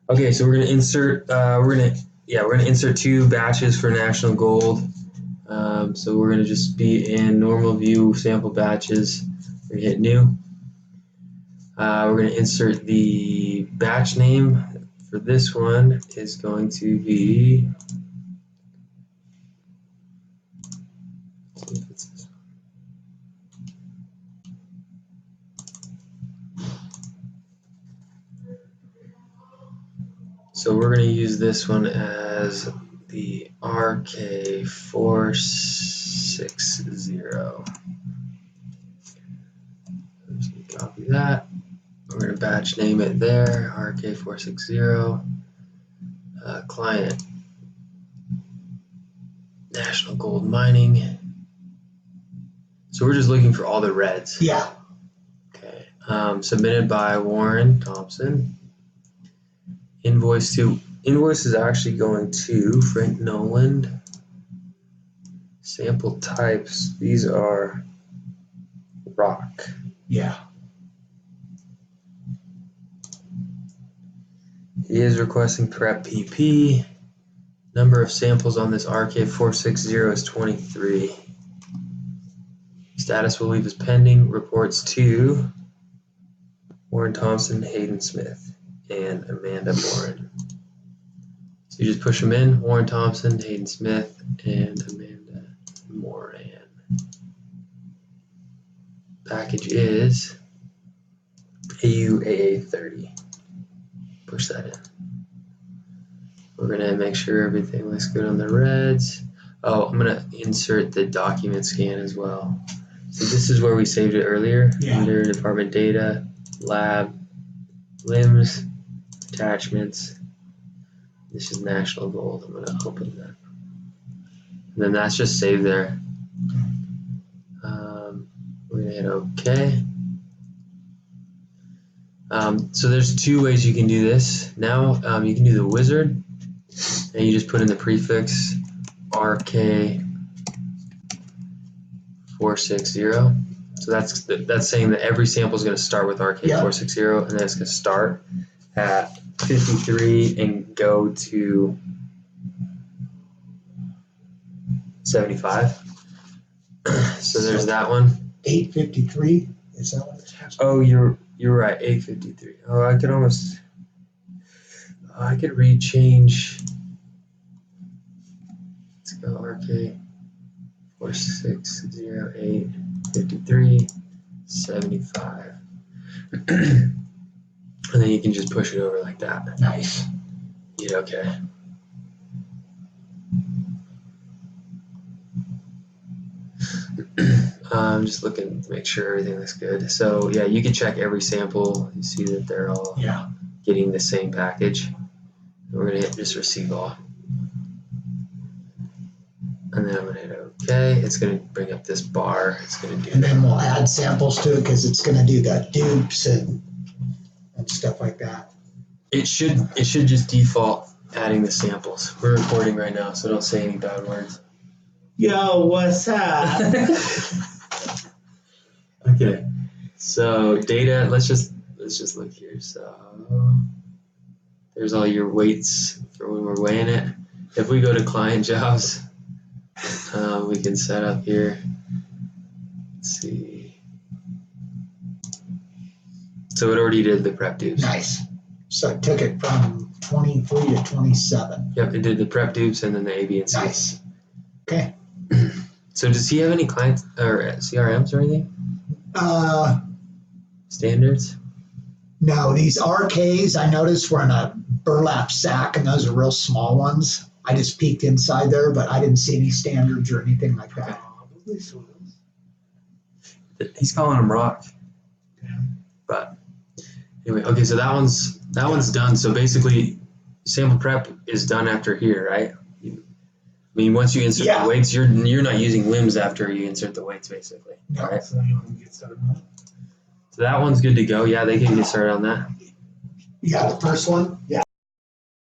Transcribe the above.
Okay, so we're gonna insert. We're gonna insert 2 batches for National Gold. So we're gonna just be in normal view sample batches. We're gonna hit new. We're gonna insert the batch name for this one is going to be. So we're going to use this one as the RK460. I'm just going to copy that. We're going to batch name it there, RK460. Client, National Gold Mining. So we're just looking for all the reds. Yeah. Okay. Submitted by Warren Thompson. Invoice is actually going to Frank Noland. Sample types, these are rock. Yeah. He is requesting prep PP. Number of samples on this RK460 is 23. Status will leave as pending. Reports to Warren Thompson, Hayden Smith, and Amanda Moran. So you just push them in, Warren Thompson, Hayden Smith, and Amanda Moran. Package is AUAA30. Push that in. We're gonna make sure everything looks good on the reds. Oh, I'm gonna insert the document scan as well. So this is where we saved it earlier, under department data, lab, limbs, attachments. This is National Gold. I'm gonna open that. And then that's just saved there. We're gonna hit OK. So there's 2 ways you can do this. Now you can do the wizard, and you just put in the prefix RK460. So that's saying that every sample is going to start with RK460, and then it's going to start at 53 and go to 75. So there's that one. 853. Is that what it's supposed to be? Oh, you're right. 853. Oh, I could rechange. Let's go RK460 853 75. And then you can just push it over like that. Nice. Yeah, okay. I'm just looking to make sure everything looks good. So yeah, you can check every sample. You see that they're all getting the same package. We're gonna hit just receive all. And then I'm gonna hit OK. It's gonna bring up this bar. It's gonna do. And then we'll add samples to it because it's gonna do the dupes and stuff like that. It should just default adding the samples. We're recording right now, so don't say any bad words. Yo, what's up? Okay. So data, let's just look here. So there's all your weights for when we're weighing it. If we go to client jobs, we can set up here. Let's see. So it already did the prep dupes. Nice. So it took it from 23 to 27. Yep, it did the prep dupes and then the A, B, and C. Nice. Okay. So does he have any clients or CRMs or anything? Standards? No, these RKs I noticed were in a burlap sack, and those are real small ones. I just peeked inside there, but I didn't see any standards or anything like that. He's calling them rock. Yeah. But anyway, okay, so that one's done. So basically, sample prep is done after here, right? I mean, once you insert the weights, you're not using limbs after you insert the weights, basically. No. Right? So you want to get started on that? So that one's good to go. Yeah, they can get started on that. Yeah, the first one? Yeah.